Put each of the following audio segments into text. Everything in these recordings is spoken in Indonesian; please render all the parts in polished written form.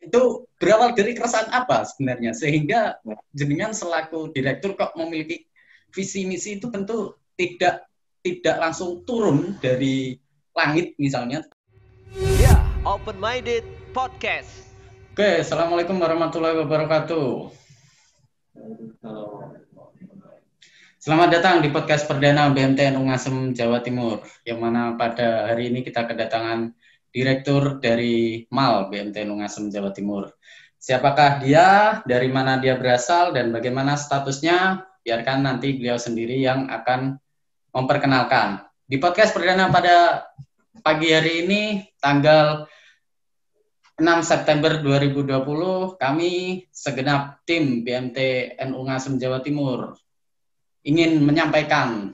Itu berawal dari keresahan apa sebenarnya sehingga jenengan selaku direktur kok memiliki visi misi itu tentu tidak langsung turun dari langit misalnya. Ya, Open Minded Podcast. Oke, assalamualaikum warahmatullahi wabarakatuh. Selamat datang di podcast perdana BMTN Ungasem Jawa Timur, yang mana pada hari ini kita kedatangan direktur dari MAL BMTN Ungasem Jawa Timur. Siapakah dia, dari mana dia berasal, dan bagaimana statusnya? Biarkan nanti beliau sendiri yang akan memperkenalkan. Di podcast perdana pada pagi hari ini, tanggal 6 September 2020, kami segenap tim BMTN Ungasem Jawa Timur ingin menyampaikan,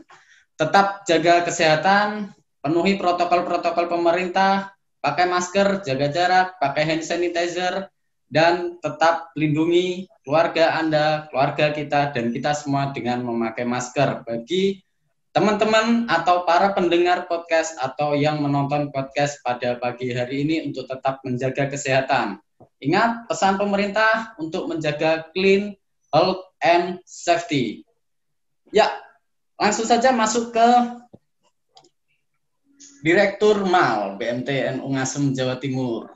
tetap jaga kesehatan, penuhi protokol-protokol pemerintah, pakai masker, jaga jarak, pakai hand sanitizer, dan tetap lindungi keluarga Anda, keluarga kita, dan kita semua dengan memakai masker. Bagi teman-teman atau para pendengar podcast atau yang menonton podcast pada pagi hari ini untuk tetap menjaga kesehatan. Ingat pesan pemerintah untuk menjaga clean, health, and safety. Ya, langsung saja masuk ke Direktur MAL BMTN Ungasem Jawa Timur.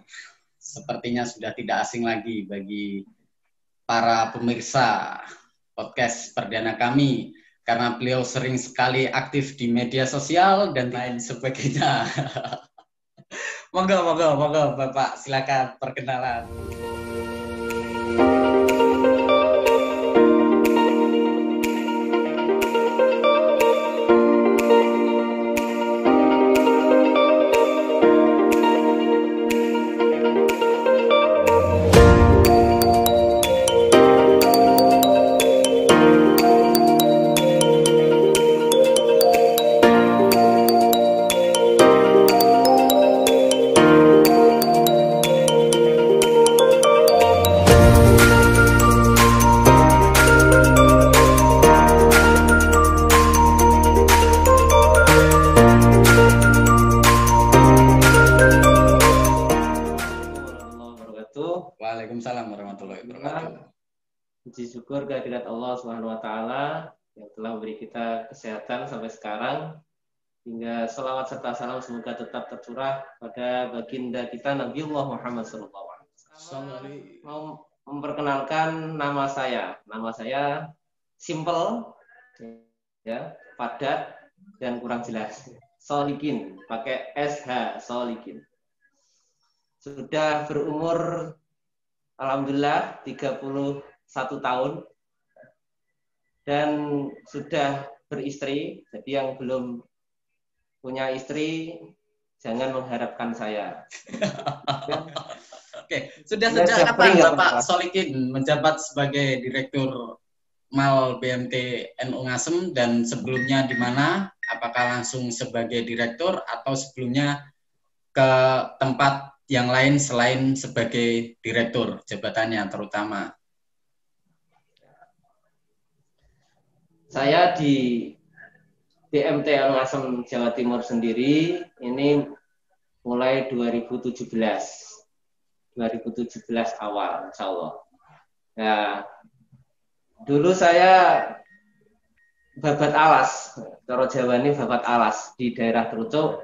Sepertinya sudah tidak asing lagi bagi para pemirsa podcast perdana kami, karena beliau sering sekali aktif di media sosial dan lain sebagainya. Monggo Bapak, silakan perkenalan. Waalaikumsalam warahmatullahi wabarakatuh. Puji syukur kehadirat Allah Subhanahu wa taala yang telah memberi kita kesehatan sampai sekarang, hingga selawat serta salam semoga tetap tercurah pada baginda kita Nabiullah Muhammad SAW. Mau memperkenalkan nama saya. Nama saya simple, ya, padat dan kurang jelas. Solikin, pakai SH, Solikin. Sudah berumur alhamdulillah 31 tahun dan sudah beristri. Jadi yang belum punya istri jangan mengharapkan saya. Oke, sudah sejak kapan Bapak Solikin menjabat sebagai Direktur MAL BMTN Ungasem, dan sebelumnya di mana? Apakah langsung sebagai direktur atau sebelumnya ke tempat yang lain selain sebagai direktur, jabatannya terutama? Saya di BMTN Ungasem Jawa Timur sendiri ini mulai 2017 awal, insya Allah. Nah, dulu saya babat alas, cara Jawa ini babat alas di daerah Trucuk,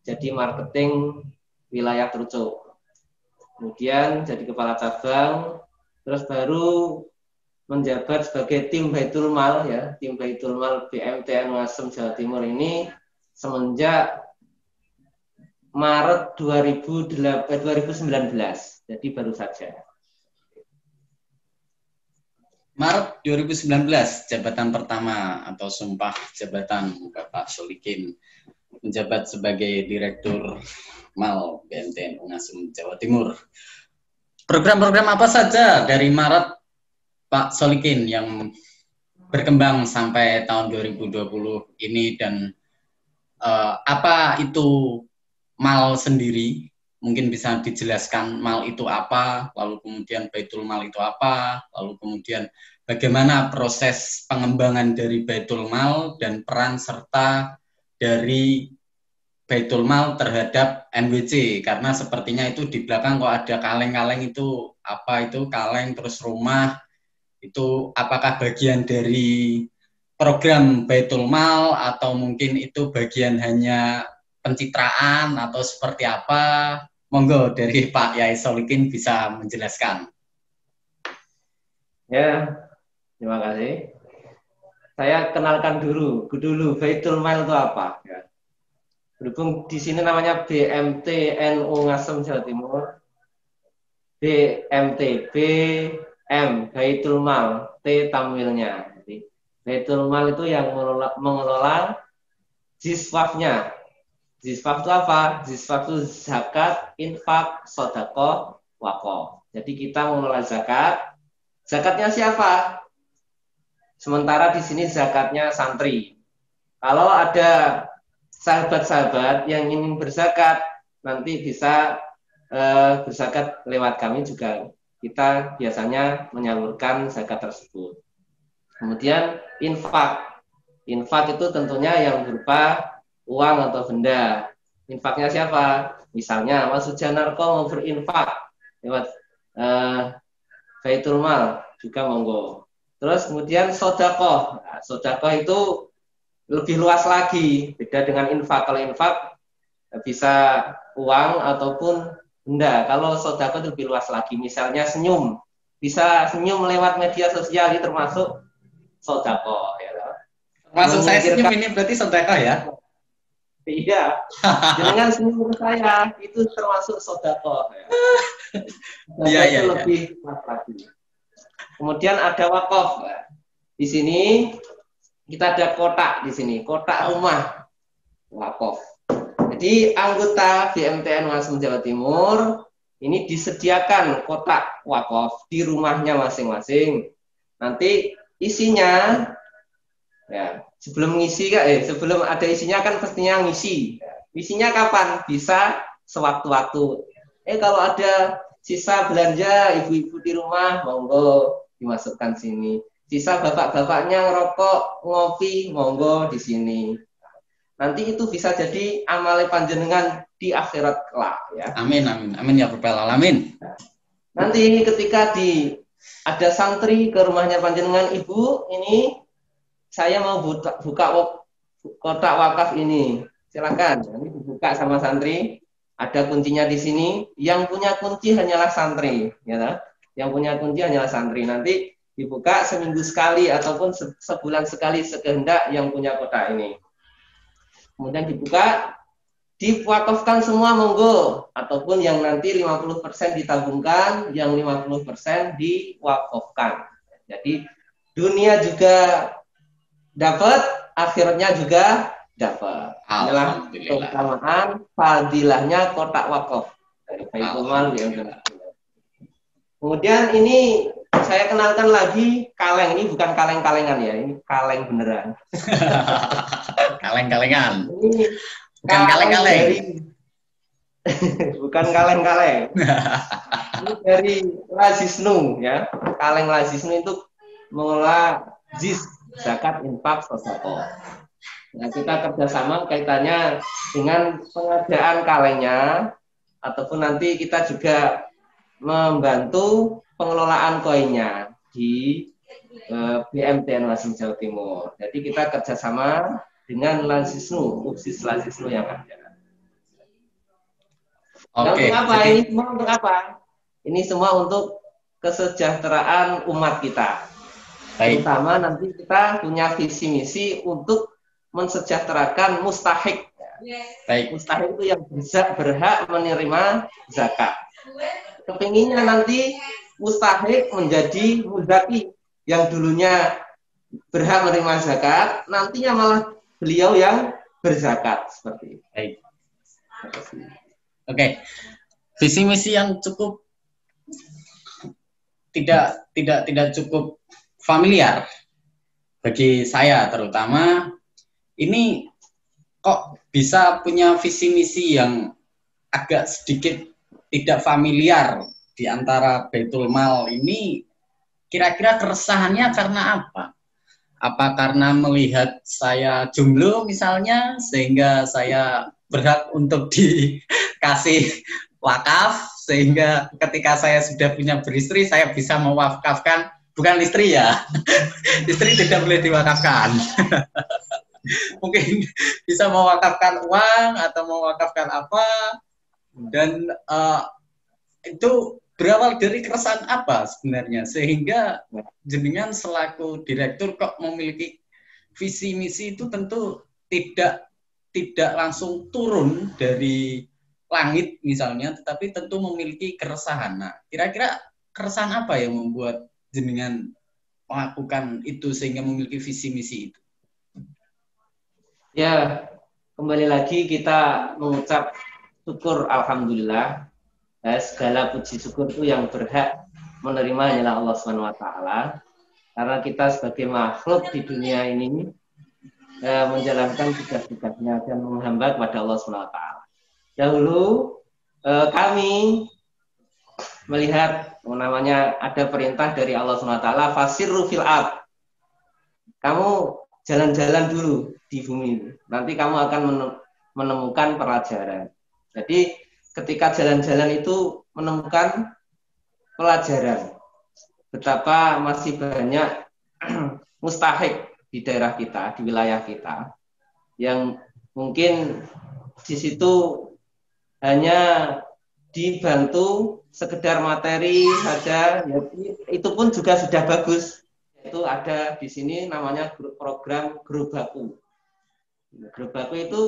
jadi marketing wilayah Trucuk. Kemudian jadi kepala cabang, terus baru menjabat sebagai tim Baitul Mal, ya, tim Baitul Mal BMTN Ungasem Jawa Timur ini semenjak Maret 2019, jadi baru saja. Maret 2019, jabatan pertama atau sumpah jabatan Bapak Solikin menjabat sebagai Direktur MAL BMTN Ungasem Jawa Timur. Program-program apa saja dari Maret Pak Solikin yang berkembang sampai tahun 2020 ini, dan apa itu MAL sendiri? Mungkin bisa dijelaskan MAL itu apa, lalu kemudian Baitul Mal itu apa, lalu kemudian bagaimana proses pengembangan dari Baitul Mal dan peran serta dari Baitul Mal terhadap NWC, karena sepertinya itu di belakang kok ada kaleng-kaleng, itu apa, itu kaleng terus rumah, itu apakah bagian dari program Baitul Mal atau mungkin itu bagian hanya pencitraan atau seperti apa? Monggo dari Pak Yai Solikin bisa menjelaskan. Ya, terima kasih. Saya kenalkan dulu Baitul Mal itu apa. Ya. Berhubung di sini namanya BMT NU Ngasem Jawa Timur, BMT BM Baitul Mal, T tamwilnya. Jadi Baitul Mal itu yang mengelola Jiswafnya. Jiswaf itu apa? Jiswaf itu zakat, infak, sodako, wakaf. Jadi kita mengelola zakat. Zakatnya siapa? Sementara di sini zakatnya santri. Kalau ada sahabat-sahabat yang ingin berzakat, nanti bisa berzakat lewat kami juga. Kita biasanya menyalurkan zakat tersebut. Kemudian infak. Infak itu tentunya yang berupa uang atau benda. Infaknya siapa? Misalnya Mas Sujanarko mau berinfak lewat Baitul Mal, juga monggo. Terus kemudian sodakoh. Nah, sodakoh itu lebih luas lagi, beda dengan infak. Kalau infak bisa uang ataupun benda. Kalau sodakoh itu lebih luas lagi. Misalnya senyum, bisa senyum lewat media sosial, itu termasuk sodakoh. Ya. Termasuk saya senyum ini berarti sodakoh ya? Iya, dengan senyum saya itu termasuk sodakoh. Ya. Iya, itu lebih luas lagi. Kemudian ada wakaf. Di sini kita ada kotak di sini, kotak rumah wakaf. Jadi anggota BMTN Ngasem Jawa Timur ini disediakan kotak wakaf di rumahnya masing-masing. Nanti isinya, ya sebelum ngisi sebelum ada isinya kan pastinya ngisi. Isinya kapan? Bisa sewaktu-waktu. Kalau ada sisa belanja ibu-ibu di rumah, monggo dimasukkan sini. Sisa bapak-bapaknya ngerokok, ngopi, monggo di sini. Nanti itu bisa jadi amale panjenengan di akhirat kelak ya. Amin, amin, amin ya Rabbal alamin. Nanti ketika ada santri ke rumahnya panjenengan, ibu, ini saya mau buka kotak wakaf ini. Silakan, ini dibuka sama santri. Ada kuncinya di sini. Yang punya kunci hanyalah santri, ya. Yang punya kunci hanyalah santri. Nanti dibuka seminggu sekali ataupun sebulan sekali sekehendak yang punya kotak ini. Kemudian dibuka, diwakafkan semua monggo, ataupun yang nanti 50% ditabungkan, yang 50% diwakafkan. Jadi dunia juga dapat, akhiratnya juga dapat. Inilah keutamaan fadilahnya kotak wakaf dari Baitul Mal. Kemudian ini saya kenalkan lagi kaleng. Ini bukan kaleng-kalengan ya, ini kaleng beneran. Kaleng-kalengan. Ini bukan kaleng-kaleng. Bukan kaleng-kaleng. Ini dari Lazisnu ya. Kaleng Lazisnu itu mengelola jis, zakat, infak, sedekah. Nah, kita kerjasama kaitannya dengan pengadaan kalengnya, ataupun nanti kita juga membantu pengelolaan koinnya di BMTN Ngasem Jawa Timur. Jadi kita kerjasama dengan Lazisnu, Upsis Lazisnu yang ada. Oke. Untuk apa? Ini semua untuk apa? Ini semua untuk kesejahteraan umat kita. Baik. Terutama nanti kita punya visi misi untuk mensejahterakan mustahik. Baik. Mustahik itu yang bisa berhak menerima zakat. Kepinginnya nanti mustahik menjadi muzaki yang dulunya berhak menerima zakat, nantinya malah beliau yang berzakat seperti itu. Baik. Oke. Visi misi yang cukup tidak cukup familiar bagi saya terutama. Ini kok bisa punya visi misi yang agak sedikit tidak familiar di antara Baitul Mal ini. Kira-kira keresahannya karena apa? Apa karena melihat saya jomblo misalnya sehingga saya berhak untuk dikasih wakaf, sehingga ketika saya sudah punya beristri saya bisa mewakafkan, bukan istri ya, istri tidak boleh diwakafkan. Mungkin bisa mewakafkan uang atau mewakafkan apa, dan itu berawal dari keresahan apa sebenarnya sehingga jenengan selaku direktur kok memiliki visi misi itu tentu tidak langsung turun dari langit misalnya, tetapi tentu memiliki keresahan. Nah, kira-kira keresahan apa yang membuat jenengan melakukan itu sehingga memiliki visi misi itu? Ya, kembali lagi kita mengucap syukur alhamdulillah. Segala puji syukur itu yang berhak menerima hanyalah Allah SWT. Karena kita sebagai makhluk di dunia ini menjalankan tugas-tugasnya dan menghamba kepada Allah SWT. Dahulu kami melihat namanya ada perintah dari Allah SWT, fasirru fil ard. Kamu jalan-jalan dulu di bumi, nanti kamu akan menemukan pelajaran. Jadi ketika jalan-jalan itu menemukan pelajaran betapa masih banyak mustahik di daerah kita, di wilayah kita, yang mungkin di situ hanya dibantu sekedar materi saja, ya, itu pun juga sudah bagus. Itu ada di sini namanya program Gerobaku. Gerobaku itu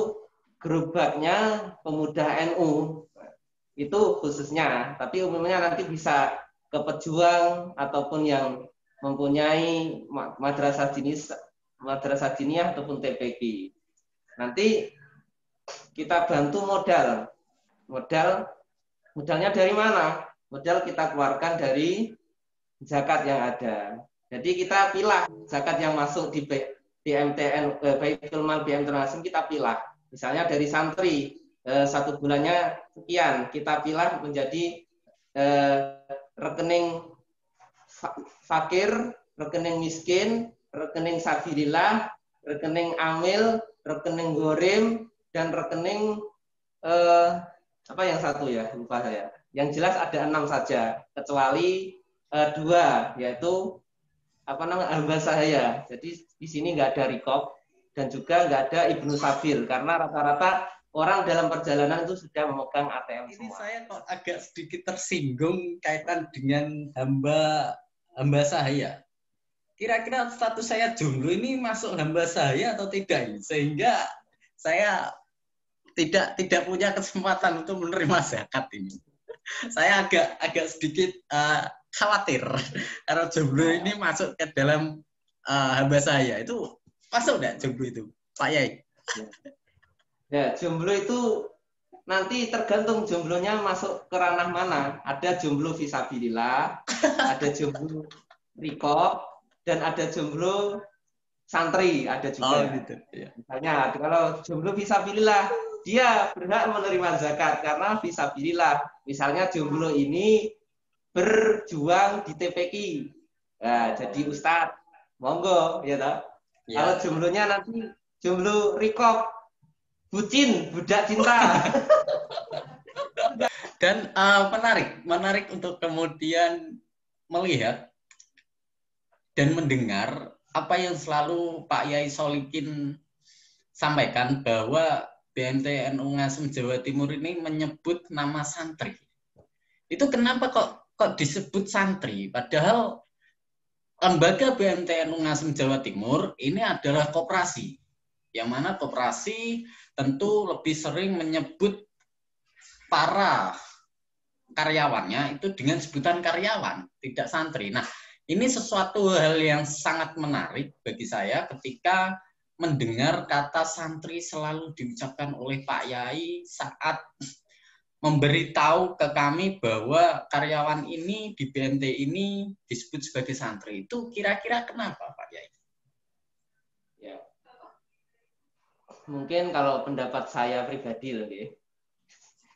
gerobaknya pemuda NU itu khususnya, tapi umumnya nanti bisa ke pejuang ataupun yang mempunyai madrasah diniyah ataupun TPQ. Nanti kita bantu modalnya dari mana? Modal kita keluarkan dari zakat yang ada. Jadi kita pilah zakat yang masuk di BMTN, Baitul Mal BMTN Ungasem, kita pilah. Misalnya dari santri, 1 bulannya sekian, kita pilah menjadi rekening fakir, rekening miskin, rekening sabilillah, rekening amil, rekening gorim, dan rekening apa yang satu ya, lupa saya. Yang jelas ada 6 saja, kecuali 2, yaitu apa namanya, hamba sahaya. Jadi di sini nggak ada rikob dan juga nggak ada ibnu sabil karena rata-rata orang dalam perjalanan itu sudah memegang ATM ini semua. Saya kok agak sedikit tersinggung kaitan dengan hamba sahaya. Kira-kira status saya jomblo ini masuk hamba sahaya atau tidak? Sehingga saya tidak punya kesempatan untuk menerima zakat ini. Saya agak sedikit khawatir karena jomblo ini masuk ke dalam hamba saya. Itu masuk nggak jomblo itu, Pak Yai? Ya, jomblo itu nanti tergantung jomblonya masuk ke ranah mana. Ada jomblo fisabilillah, ada jomblo rikob, dan ada jomblo santri, ada juga. Gitu. Ya. Misalnya kalau jomblo fisabilillah, dia berhak menerima zakat karena fisabilillah. Misalnya jomblo ini berjuang di TPQ, nah, jadi ustadz, monggo, ya toh. Ya. Kalau jomblonya nanti jomblo rikob, bucin, budak cinta. Dan menarik untuk kemudian melihat dan mendengar apa yang selalu Pak Yai Solikin sampaikan bahwa BMTN Ungasem Jawa Timur ini menyebut nama santri. Itu kenapa kok disebut santri? Padahal lembaga BMTN Ungasem Jawa Timur ini adalah koperasi. Yang mana koperasi tentu lebih sering menyebut para karyawannya itu dengan sebutan karyawan, tidak santri. Nah, ini sesuatu hal yang sangat menarik bagi saya ketika mendengar kata santri selalu diucapkan oleh Pak Yai saat memberitahu ke kami bahwa karyawan ini di BMT ini disebut sebagai santri. Itu kira-kira kenapa, Pak Yai? Ya. Mungkin kalau pendapat saya pribadi loh,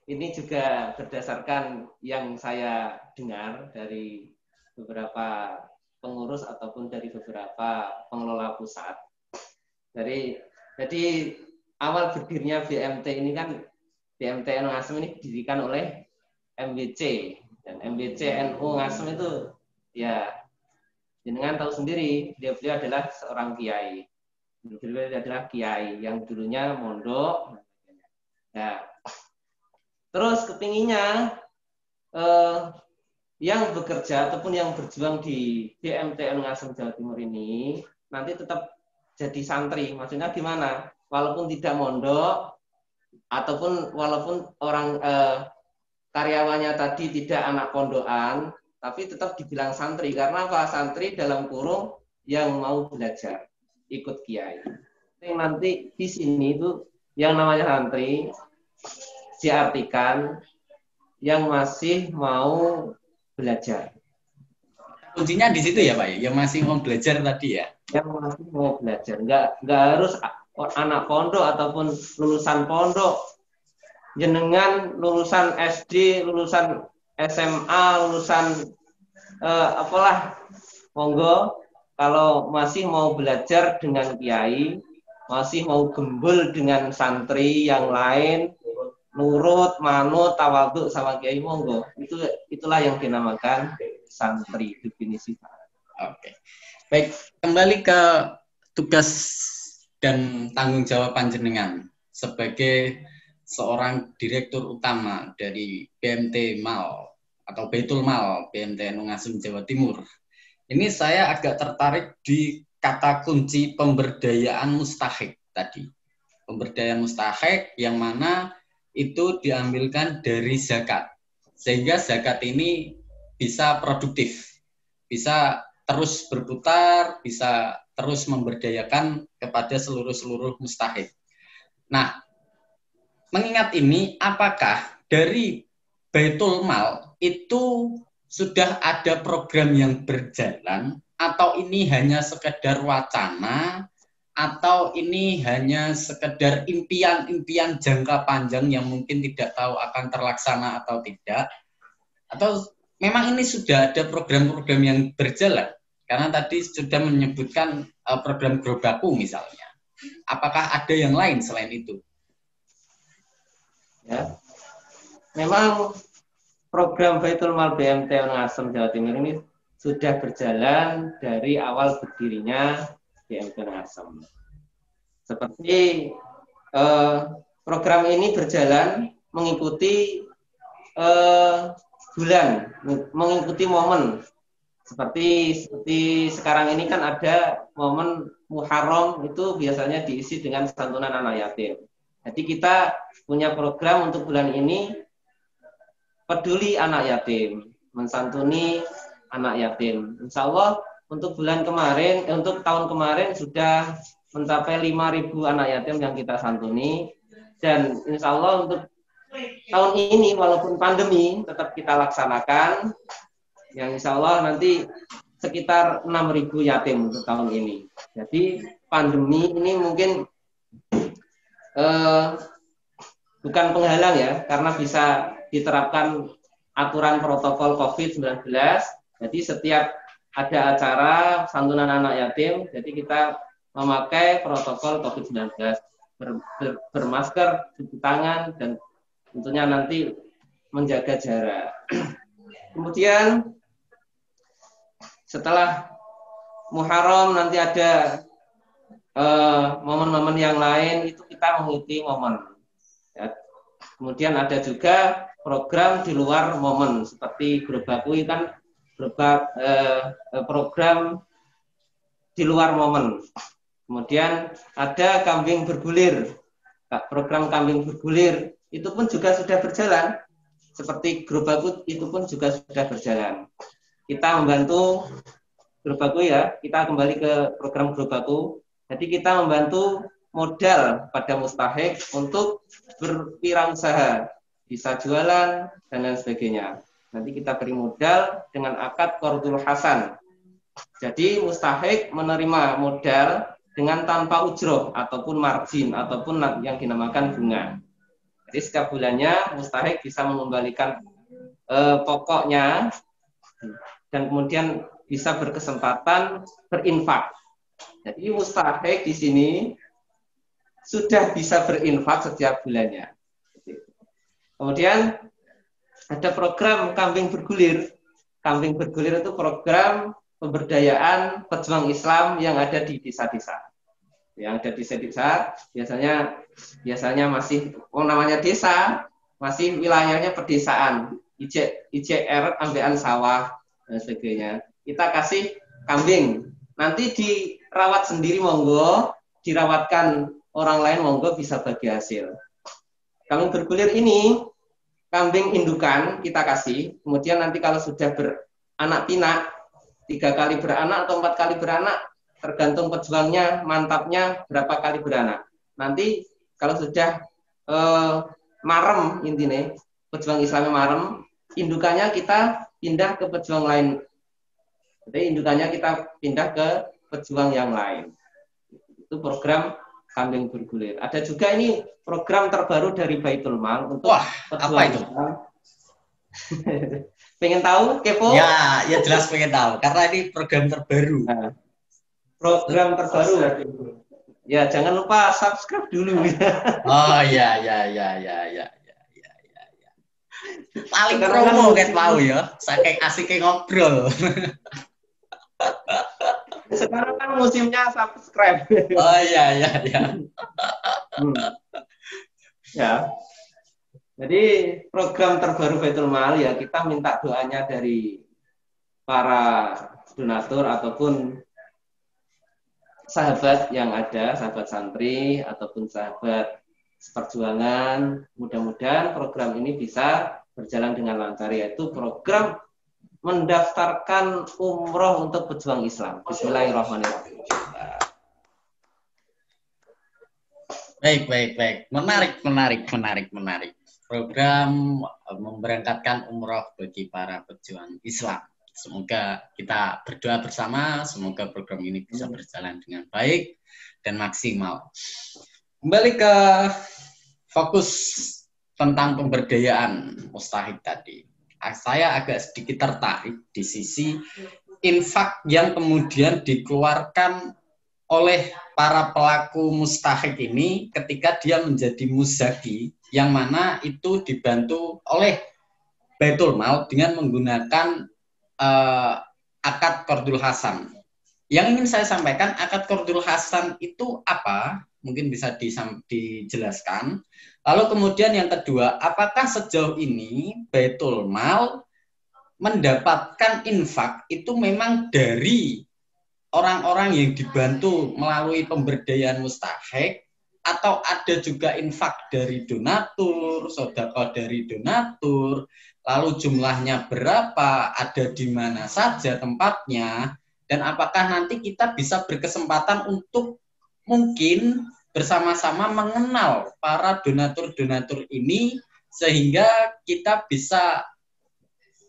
ini juga berdasarkan yang saya dengar dari beberapa pengurus ataupun dari beberapa pengelola pusat. Jadi awal berdirinya BMT ini kan, BMT NU Ngasem ini didirikan oleh MBC, dan MBC NU Ngasem itu ya jenengan tahu sendiri, beliau adalah seorang kiai. Beliau adalah kiai yang dulunya mondok. Nah, terus kepinginnya yang bekerja ataupun yang berjuang di BMT NU Ngasem Jawa Timur ini nanti tetap jadi santri. Maksudnya gimana? Walaupun tidak mondok ataupun walaupun orang karyawannya tadi tidak anak pondokan, tapi tetap dibilang santri. Karena apa? Santri dalam kurung yang mau belajar, ikut kiai. Nanti di sini itu yang namanya santri diartikan yang masih mau belajar. Kuncinya di situ ya Pak, yang masih mau belajar tadi ya. Yang masih mau belajar, nggak harus anak pondok ataupun lulusan pondok. Jenengan lulusan SD, lulusan SMA, lulusan apalah, monggo. Kalau masih mau belajar dengan kiai, masih mau gembul dengan santri yang lain, nurut, manut, tawadhu sama kiai, monggo. Itulah yang dinamakan santri, definisi. Oke. Baik, kembali ke tugas dan tanggung jawab panjenengan sebagai seorang direktur utama dari BMT Mal atau Baitul Mal BMT NU Ngasem Jawa Timur. Ini saya agak tertarik di kata kunci pemberdayaan mustahik tadi. Pemberdayaan mustahik yang mana itu diambilkan dari zakat. Sehingga zakat ini bisa produktif, bisa terus berputar, bisa terus memberdayakan kepada seluruh mustahik. Nah, mengingat ini, apakah dari Baitul Mal itu sudah ada program yang berjalan, atau ini hanya sekedar wacana, atau ini hanya sekedar impian-impian jangka panjang yang mungkin tidak tahu akan terlaksana atau tidak, atau memang ini sudah ada program-program yang berjalan? Karena tadi sudah menyebutkan program Grobaku misalnya. Apakah ada yang lain selain itu? Ya, memang program Baitul Mal BMT NU Ngasem Jawa Timur ini sudah berjalan dari awal berdirinya BMT NU Ngasem. Seperti program ini berjalan mengikuti bulan, mengikuti momen. Seperti sekarang ini kan ada momen Muharram, itu biasanya diisi dengan santunan anak yatim. Jadi kita punya program untuk bulan ini, peduli anak yatim, mensantuni anak yatim. Insya Allah untuk bulan kemarin, untuk tahun kemarin sudah mencapai 5.000 anak yatim yang kita santuni. Dan insya Allah untuk tahun ini walaupun pandemi tetap kita laksanakan. Yang insya Allah nanti sekitar 6.000 yatim untuk tahun ini. Jadi pandemi ini mungkin bukan penghalang ya, karena bisa diterapkan aturan protokol COVID-19. Jadi setiap ada acara santunan anak yatim, jadi kita memakai protokol COVID-19, bermasker, cuci tangan, dan tentunya nanti menjaga jarak. Kemudian setelah Muharram nanti ada momen-momen yang lain, itu kita mengikuti momen. Ya. Kemudian ada juga program di luar momen, seperti Grobaku kan program di luar momen. Kemudian ada kambing bergulir, program kambing bergulir itu pun juga sudah berjalan. Seperti Grobaku itu pun juga sudah berjalan. Kita membantu Grobaku ya, kita kembali ke program Grobaku. Jadi kita membantu modal pada mustahik untuk berwirausaha, bisa jualan dan lain sebagainya. Nanti kita beri modal dengan akad qardul hasan. Jadi mustahik menerima modal dengan tanpa ujroh ataupun margin ataupun yang dinamakan bunga. Jadi setiap bulannya mustahik bisa mengembalikan pokoknya dan kemudian bisa berkesempatan berinfak. Jadi mustahik di sini sudah bisa berinfak setiap bulannya. Kemudian ada program kambing bergulir. Kambing bergulir itu program pemberdayaan pejuang Islam yang ada di desa-desa. Yang ada di desa-desa biasanya masih namanya desa, masih wilayahnya pedesaan, ICR, ambekan sawah dan sebagainya. Kita kasih kambing. Nanti dirawat sendiri monggo, dirawatkan orang lain monggo bisa bagi hasil. Kambing bergulir ini kambing indukan kita kasih, kemudian nanti kalau sudah beranak pinak, 3 kali beranak atau 4 kali beranak, tergantung pejuangnya, mantapnya berapa kali beranak. Nanti kalau sudah marem intinya, pejuang Islamnya marem, indukannya kita pindah ke pejuang lain. Jadi indukannya kita pindah ke pejuang yang lain. Itu program kambing bergulir. Ada juga ini program terbaru dari Baitul Mal untuk pejuang. Apa itu? Pengen tahu? Kepo? Ya jelas pengen tahu. Karena ini program terbaru. Nah, program terbaru. Ya, jangan lupa subscribe dulu. Oh ya. Paling promo kan mau ya. Saking asiknya ngobrol. Sekarang kan musimnya subscribe. Oh iya. Ya. Jadi program terbaru Baitul Mal ya kita minta doanya dari para donatur ataupun sahabat yang ada, sahabat santri ataupun sahabat perjuangan. Mudah-mudahan program ini bisa berjalan dengan lancar, yaitu program mendaftarkan umroh untuk pejuang Islam. Bismillahirrahmanirrahim. Baik. Menarik. Program memberangkatkan umroh bagi para pejuang Islam. Semoga kita berdoa bersama, semoga program ini bisa berjalan dengan baik dan maksimal. Kembali ke fokus tentang pemberdayaan mustahik tadi. Saya agak sedikit tertarik di sisi infak yang kemudian dikeluarkan oleh para pelaku mustahik ini ketika dia menjadi muzaki, yang mana itu dibantu oleh Baitul Mal dengan menggunakan akad Qardul Hasan. Yang ingin saya sampaikan, akad Qardul Hasan itu apa? Mungkin bisa dijelaskan. Lalu kemudian yang kedua, apakah sejauh ini Baitul Mal mendapatkan infak itu memang dari orang-orang yang dibantu melalui pemberdayaan mustahik, atau ada juga infak dari donatur, sedekah dari donatur, lalu jumlahnya berapa, ada di mana saja tempatnya, dan apakah nanti kita bisa berkesempatan untuk mungkin bersama-sama mengenal para donatur-donatur ini sehingga kita bisa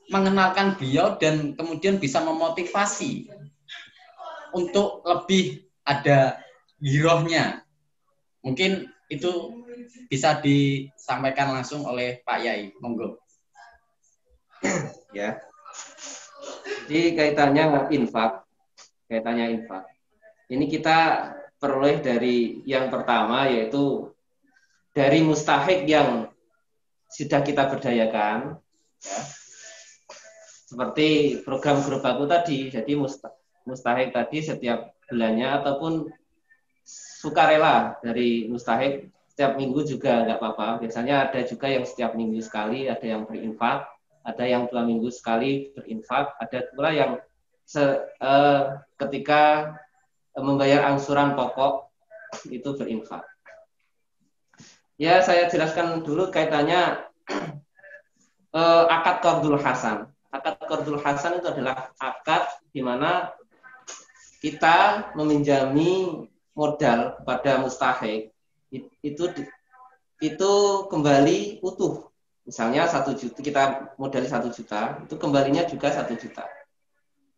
mengenalkan beliau dan kemudian bisa memotivasi untuk lebih ada girohnya. Mungkin itu bisa disampaikan langsung oleh Pak Yai. Monggo. Ya. Jadi kaitannya infak. Ini kita peroleh dari yang pertama, yaitu dari mustahik yang sudah kita berdayakan, ya. Seperti program grup aku tadi. Jadi mustahik tadi setiap bulannya ataupun sukarela dari mustahik setiap minggu juga nggak apa-apa. Biasanya ada juga yang setiap minggu sekali, ada yang berinfak, ada yang 2 minggu sekali berinfak, ada pula yang ketika membayar angsuran pokok itu berinfak. Ya, saya jelaskan dulu kaitannya akad Qardul Hasan. Akad Qardul Hasan itu adalah akad di mana kita meminjami modal kepada mustahik itu kembali utuh. Misalnya 1 juta, kita modali 1 juta, itu kembalinya juga 1 juta.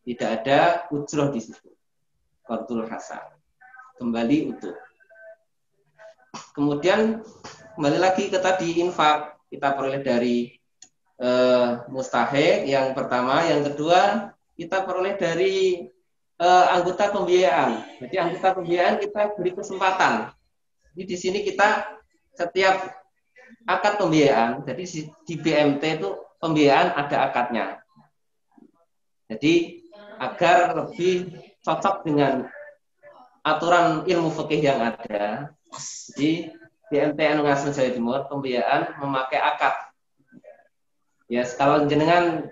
Tidak ada ujroh di situ. Qardul Hasan. Kembali utuh. Kemudian kembali lagi ke tadi infak. Kita peroleh dari mustahik yang pertama, yang kedua kita peroleh dari anggota pembiayaan. Jadi anggota pembiayaan kita beri kesempatan Jadi di sini kita setiap akad pembiayaan, jadi di BMT itu pembiayaan ada akadnya. Jadi agar lebih cocok dengan aturan ilmu fikih yang ada, di BMT Nungasem Jawa Timur pembiayaan memakai akad. Ya, kalau jenengan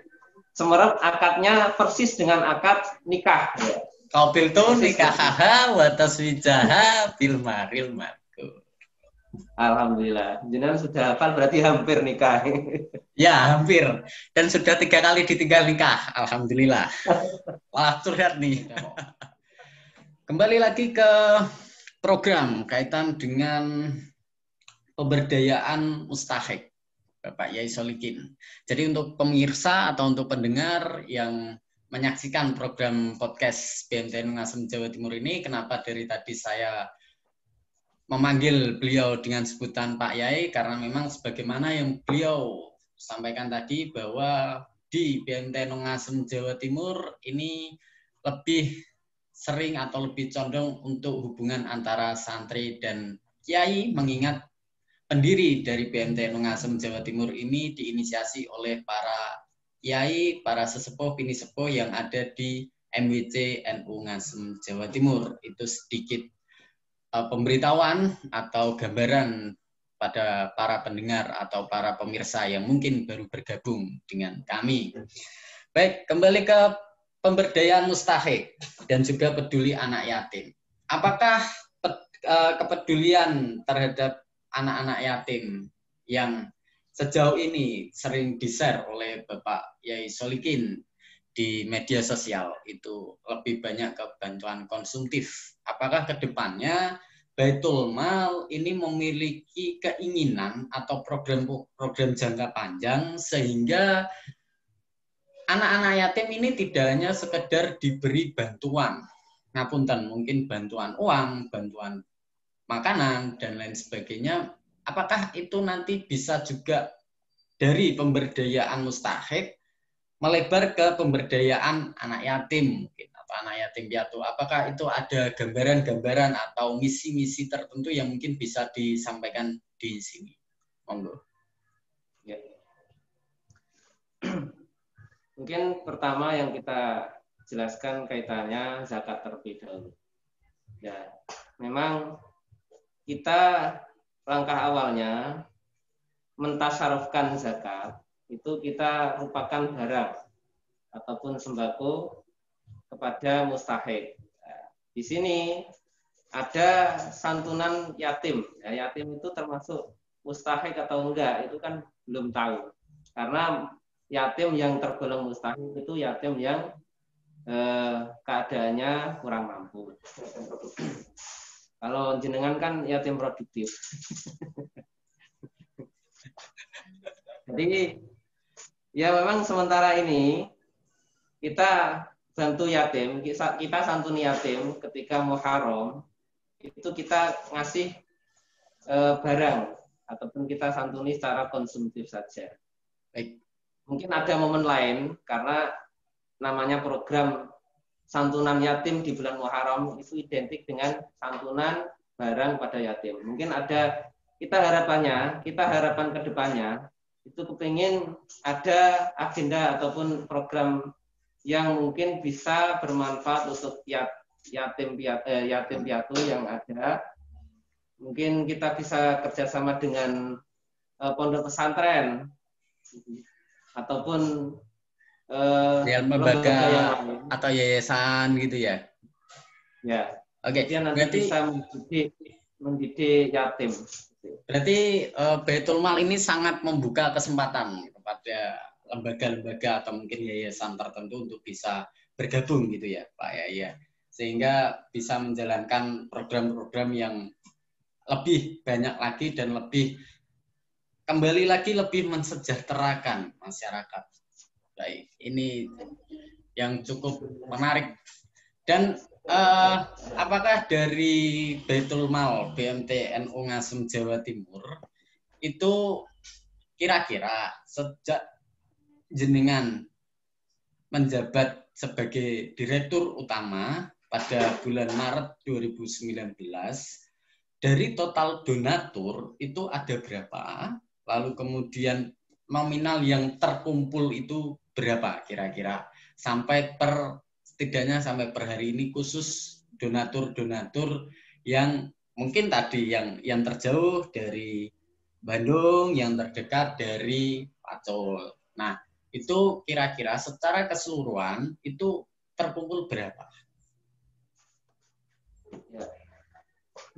Semerep akadnya persis dengan akad nikah. Ya. Kaubil tu nikahaha wa taswijaha bil maril maku. Alhamdulillah. Jenengan sudah hafal berarti hampir nikah. Ya, hampir. Dan sudah 3 kali ditinggal nikah. Alhamdulillah. Wah, curhat nih. Kembali lagi ke program kaitan dengan pemberdayaan mustahik, Bapak Yai Solikin. Jadi untuk pemirsa atau untuk pendengar yang menyaksikan program podcast BMT Nungasem Jawa Timur ini, kenapa dari tadi saya memanggil beliau dengan sebutan Pak Yai, karena memang sebagaimana yang beliau sampaikan tadi bahwa di BMT Nungasem Jawa Timur ini lebih sering atau lebih condong untuk hubungan antara santri dan kiai, mengingat pendiri dari BMT Nungasem Jawa Timur ini diinisiasi oleh para kiai, para sesepuh, bini sepuh yang ada di MWC NU Ngasem Jawa Timur. Itu sedikit pemberitahuan atau gambaran pada para pendengar atau para pemirsa yang mungkin baru bergabung dengan kami. Baik, kembali ke pemberdayaan mustahik dan juga peduli anak yatim. Apakah kepedulian terhadap anak-anak yatim yang sejauh ini sering di-share oleh Bapak Yai Solikin di media sosial itu lebih banyak ke bantuan konsumtif? Apakah ke depannya Baitul Mal ini memiliki keinginan atau program jangka panjang sehingga anak-anak yatim ini tidak hanya sekedar diberi bantuan, ngapunten, mungkin bantuan uang, bantuan makanan, dan lain sebagainya, apakah itu nanti bisa juga dari pemberdayaan mustahik melebar ke pemberdayaan anak yatim mungkin, atau anak yatim piatu? Apakah itu ada gambaran-gambaran atau misi-misi tertentu yang mungkin bisa disampaikan di sini? Monggo. Ya. Mungkin pertama yang kita jelaskan kaitannya zakat terlebih dahulu. Ya, memang kita langkah awalnya mentasarufkan zakat itu kita rupakan barang ataupun sembako kepada mustahik. Nah, di sini ada santunan yatim. Ya, yatim itu termasuk mustahik atau enggak itu kan belum tahu. Karena yatim yang tergolong mustahik itu yatim yang keadaannya kurang mampu. Kalau jenengan kan yatim produktif. Jadi ya memang sementara ini kita bantu yatim, kita santuni yatim ketika Muharram itu kita ngasih barang ataupun kita santuni secara konsumtif saja. Baik. Mungkin ada momen lain karena namanya program santunan yatim di bulan Muharram itu identik dengan santunan barang pada yatim. Mungkin ada harapan ke depannya itu kepingin ada agenda ataupun program yang mungkin bisa bermanfaat untuk yatim piatu yang ada. Mungkin kita bisa kerjasama dengan pondok pesantren ataupun lembaga atau yayasan gitu ya. Ya. Oke. Dia nanti berarti bisa mendidik yatim. Berarti Baitul Mal ini sangat membuka kesempatan kepada lembaga-lembaga atau mungkin yayasan tertentu untuk bisa bergabung gitu ya, Pak ya. Sehingga bisa menjalankan program-program yang lebih banyak lagi dan lebih kembali lagi lebih mensejahterakan masyarakat. Baik, ini yang cukup menarik. Dan apakah dari Baitul Mal BMT NU Ngasem Jawa Timur itu kira-kira sejak jenengan menjabat sebagai direktur utama pada bulan Maret 2019, dari total donatur itu ada berapa? Lalu kemudian nominal yang terkumpul itu berapa kira-kira? Setidaknya sampai per hari ini khusus donatur-donatur yang mungkin tadi yang terjauh dari Bandung, yang terdekat dari Pacul. Nah, itu kira-kira secara keseluruhan itu terkumpul berapa? Ya.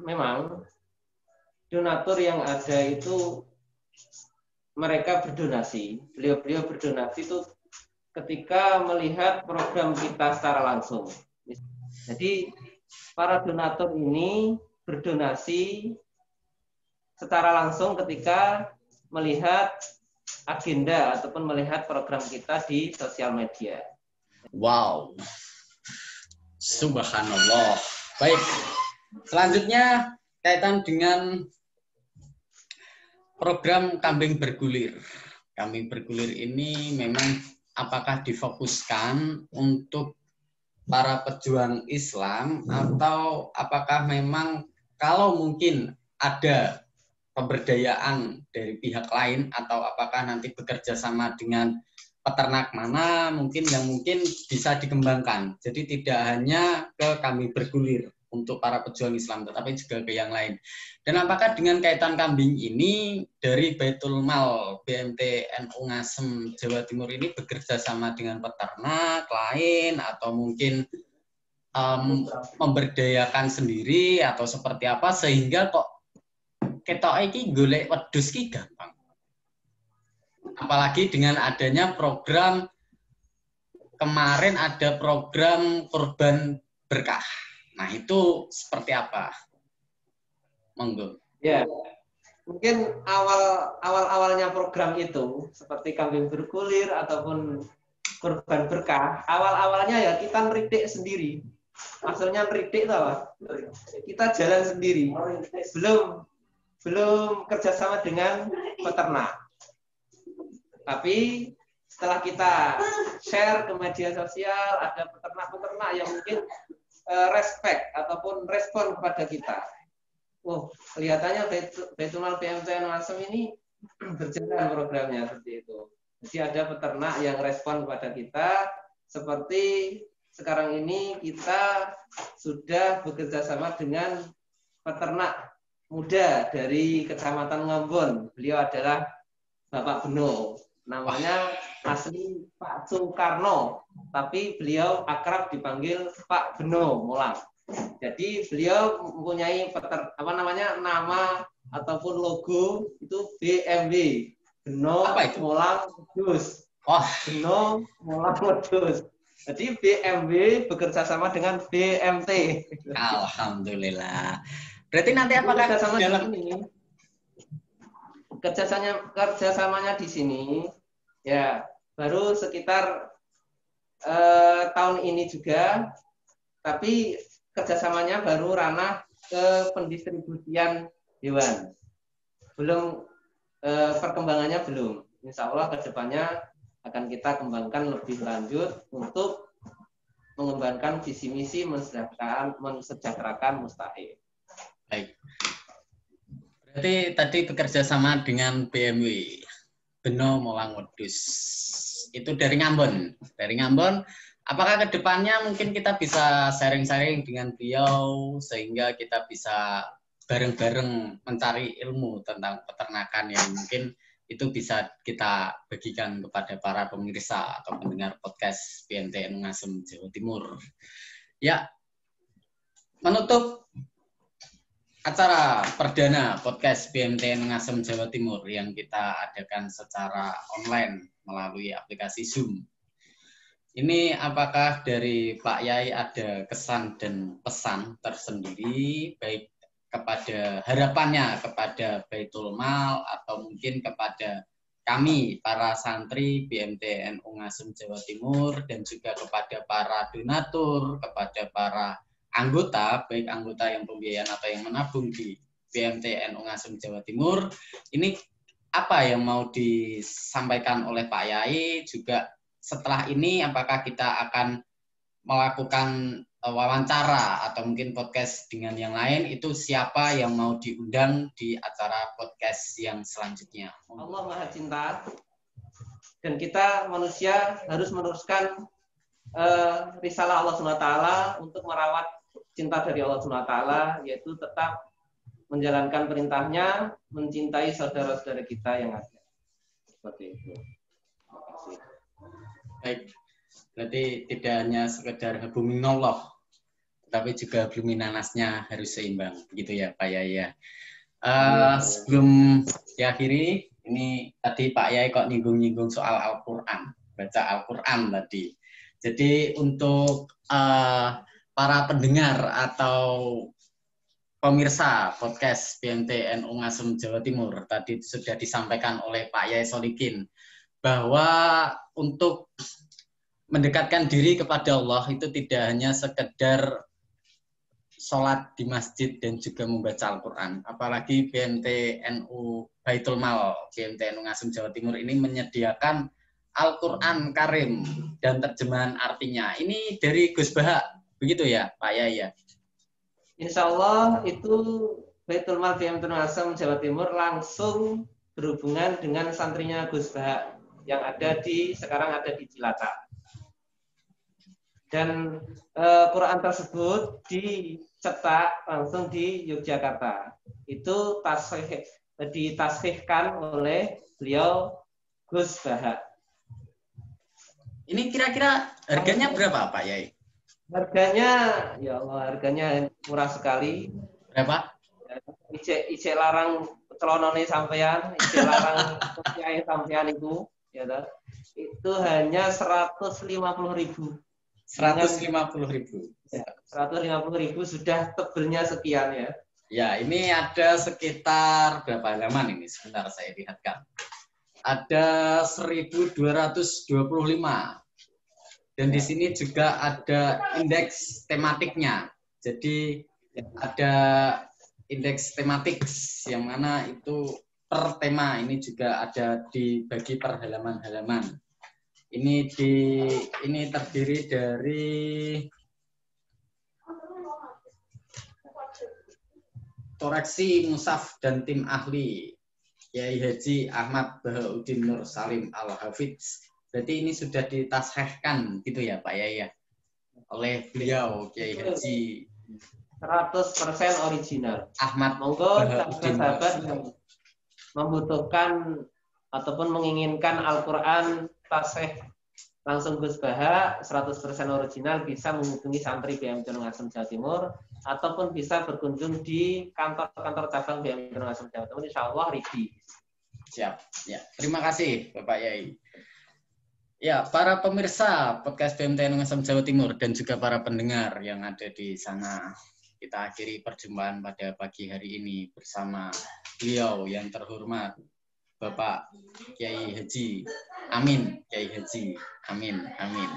Memang donatur yang ada itu mereka berdonasi. Beliau berdonasi itu ketika melihat program kita secara langsung. Jadi para donatur ini berdonasi secara langsung ketika melihat agenda ataupun melihat program kita di sosial media. Wow. Subhanallah. Baik. Selanjutnya kaitan dengan program Kambing Bergulir. Kambing Bergulir ini memang apakah difokuskan untuk para pejuang Islam atau apakah memang kalau mungkin ada pemberdayaan dari pihak lain atau apakah nanti bekerja sama dengan peternak mana mungkin bisa dikembangkan. Jadi tidak hanya ke Kambing Bergulir untuk para pejuang Islam, tetapi juga ke yang lain. Dan apakah dengan kaitan kambing ini dari Baitul Mal BMT NU Ngasem Jawa Timur ini bekerja sama dengan peternak lain atau mungkin memberdayakan sendiri atau seperti apa sehingga kok ketok iki golek wedhus ki gampang. Apalagi dengan adanya program kemarin ada program kurban berkah. Nah, itu seperti apa? Monggo. Ya, mungkin awalnya program itu seperti Kambing Bergulir ataupun kurban berkah, awalnya ya kita meridik sendiri. Maksudnya meridik itu apa? Kita jalan sendiri. Belum kerjasama dengan peternak. Tapi setelah kita share ke media sosial, ada peternak-peternak yang mungkin respect ataupun respon kepada kita. Oh, kelihatannya Baitul Mal BMT NU Ngasem ini berjalan programnya seperti itu. Jadi ada peternak yang respon kepada kita, seperti sekarang ini kita sudah bekerja sama dengan peternak muda dari Kecamatan Ngambon. Beliau adalah Bapak Beno. Namanya asli Pak Soekarno, tapi beliau akrab dipanggil Pak Beno Molang. Jadi beliau mempunyai nama ataupun logo itu BMW, Beno Molang Wedhus. Beno Molang Wedhus. Jadi BMW bekerja sama dengan BMT. Alhamdulillah. Berarti nanti apakah kerjasamanya dalam ini? Kerjasamanya di sini ya baru sekitar tahun ini juga, tapi kerjasamanya baru ranah ke pendistribusian hewan. Belum perkembangannya belum. Insya Allah ke depannya akan kita kembangkan lebih lanjut untuk mengembangkan visi misi mensejahterakan mustahil. Baik. Berarti tadi bekerja sama dengan BMW Beno Molang Wedhus. Itu dari Ngambon. Dari Ngambon, apakah ke depannya mungkin kita bisa sharing-sharing dengan beliau sehingga kita bisa bareng-bareng mencari ilmu tentang peternakan yang mungkin itu bisa kita bagikan kepada para pemirsa atau pendengar podcast BMT NU Ngasem Jawa Timur. Ya, menutup acara perdana podcast BMT NU Ngasem Jawa Timur yang kita adakan secara online melalui aplikasi Zoom. Ini apakah dari Pak Yai ada kesan dan pesan tersendiri baik kepada harapannya kepada Baitul Mal atau mungkin kepada kami para santri BMT NU Ngasem Jawa Timur dan juga kepada para donatur, kepada para anggota, baik anggota yang pembiayaan atau yang menabung di BMT NU Ngasem Jawa Timur. Ini apa yang mau disampaikan oleh Pak Yai juga setelah ini apakah kita akan melakukan wawancara atau mungkin podcast dengan yang lain, itu siapa yang mau diundang di acara podcast yang selanjutnya? Allah Maha Cinta dan kita manusia harus meneruskan risalah Allah SWT untuk merawat cinta dari Allah SWT, yaitu tetap menjalankan perintahnya, mencintai saudara-saudara kita yang ada. Seperti itu. Terima kasih. Baik, berarti tidak hanya sekedar habuminallah, tapi juga bluminanasnya harus seimbang, begitu ya Pak Yai ya. Sebelum diakhiri, ini tadi Pak Yai kok nyinggung-nyinggung soal Al-Quran, baca Al-Quran tadi. Jadi untuk para pendengar atau pemirsa podcast BMT NU Ngasem Jawa Timur, tadi sudah disampaikan oleh Pak Yai Solikin, bahwa untuk mendekatkan diri kepada Allah itu tidak hanya sekedar sholat di masjid dan juga membaca Al-Quran. Apalagi BMT NU Baitul Mal, BMT NU Ngasem Jawa Timur ini menyediakan Al-Quran Karim dan terjemahan artinya. Ini dari Gus Baha, begitu ya Pak Yai ya? Insya Allah itu Baitul Mal BMT NU Ngasem Jawa Timur langsung berhubungan dengan santrinya Gus Baha yang sekarang ada di Cilacap. Dan Quran tersebut dicetak langsung di Yogyakarta. Itu ditasfihkan oleh beliau Gus Baha. Ini kira-kira harganya berapa Pak Yai? Harganya, ya Allah, harganya murah sekali. Berapa? Ijek larang celonone sampean, ijek larang kiai sampean itu, ya toh. Itu hanya 150.000. 150.000. Ya, 150.000 sudah tebelnya sekian ya. Ya, ini ada sekitar berapa halaman ini? Sebentar saya lihatkan. Ada 1225. Dan di sini juga ada indeks tematiknya. Jadi ada indeks tematik yang mana itu per tema ini juga ada dibagi per halaman-halaman. Ini terdiri dari koreksi Musaf dan tim ahli Kiai Haji Ahmad Bahauddin Nur Salim Al-Hafidz. Berarti ini sudah ditashehkan gitu ya Pak Yai ya, oleh beliau Kiai Haji 100% original. Ahmad Monggo Bahauddin sahabat yang membutuhkan ataupun menginginkan Al-Quran tasih langsung Gus Baha 100% original bisa menghubungi santri BMT NU Ngasem Jawa Timur ataupun bisa berkunjung di kantor-kantor cabang BMT NU Ngasem Jawa Timur, insya Allah ready. Siap. Ya, terima kasih Bapak Yai. Ya, para pemirsa podcast BMT NU Ngasem Jawa Timur dan juga para pendengar yang ada di sana, kita akhiri perjumpaan pada pagi hari ini bersama beliau yang terhormat Bapak Kiai Haji Amin, Kiai Haji Amin, amin,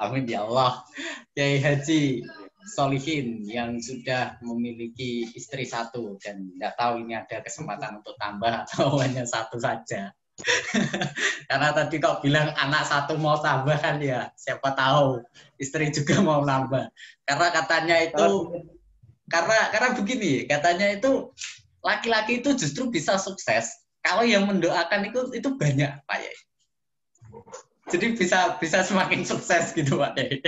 amin ya Allah, Kiai Haji Solihin yang sudah memiliki istri satu dan tidak tahu ini ada kesempatan untuk tambah atau hanya satu saja. Karena tadi kok bilang anak satu mau tambah kan ya, siapa tahu istri juga mau nambah. Karena katanya itu karena begini, katanya itu laki-laki itu justru bisa sukses kalau yang mendoakan itu banyak Pak Yai. Jadi bisa semakin sukses gitu Pak Yai.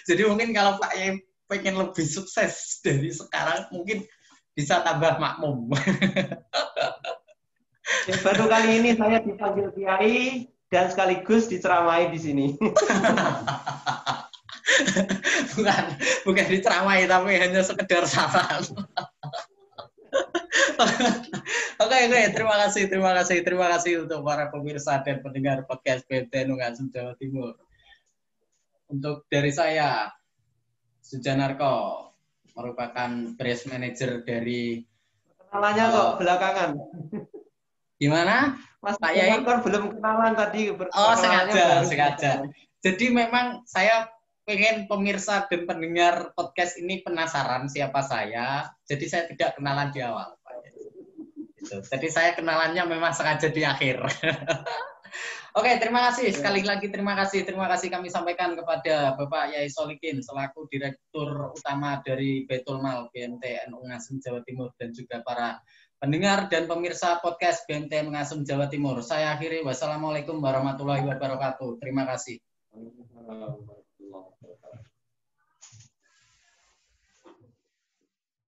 Jadi mungkin kalau Pak Yai pengen lebih sukses dari sekarang mungkin bisa tambah makmum. Ya, baru kali ini saya dipanggil kiai dan sekaligus diceramai di sini. bukan diceramai tapi hanya sekedar saran. Oke, terima kasih untuk para pemirsa dan pendengar podcast BMT NU Ngasem Jawa Timur. Untuk dari saya, Sujanarko, merupakan branch manager dari. Kenalannya kok belakangan. Gimana? Mas Pak Yai kan belum kenalan tadi. Oh, sengaja. Jadi memang saya pengen pemirsa dan pendengar podcast ini penasaran siapa saya. Jadi saya tidak kenalan di awal. Gitu. Jadi saya kenalannya memang sengaja di akhir. Oke, terima kasih. Sekali lagi terima kasih. Terima kasih kami sampaikan kepada Bapak Yai Solikin selaku Direktur Utama dari Baitul Mal BMT NU Ngasem Jawa Timur dan juga para pendengar dan pemirsa podcast BMT Ngasem Jawa Timur. Saya akhiri. Wassalamualaikum warahmatullahi wabarakatuh. Terima kasih.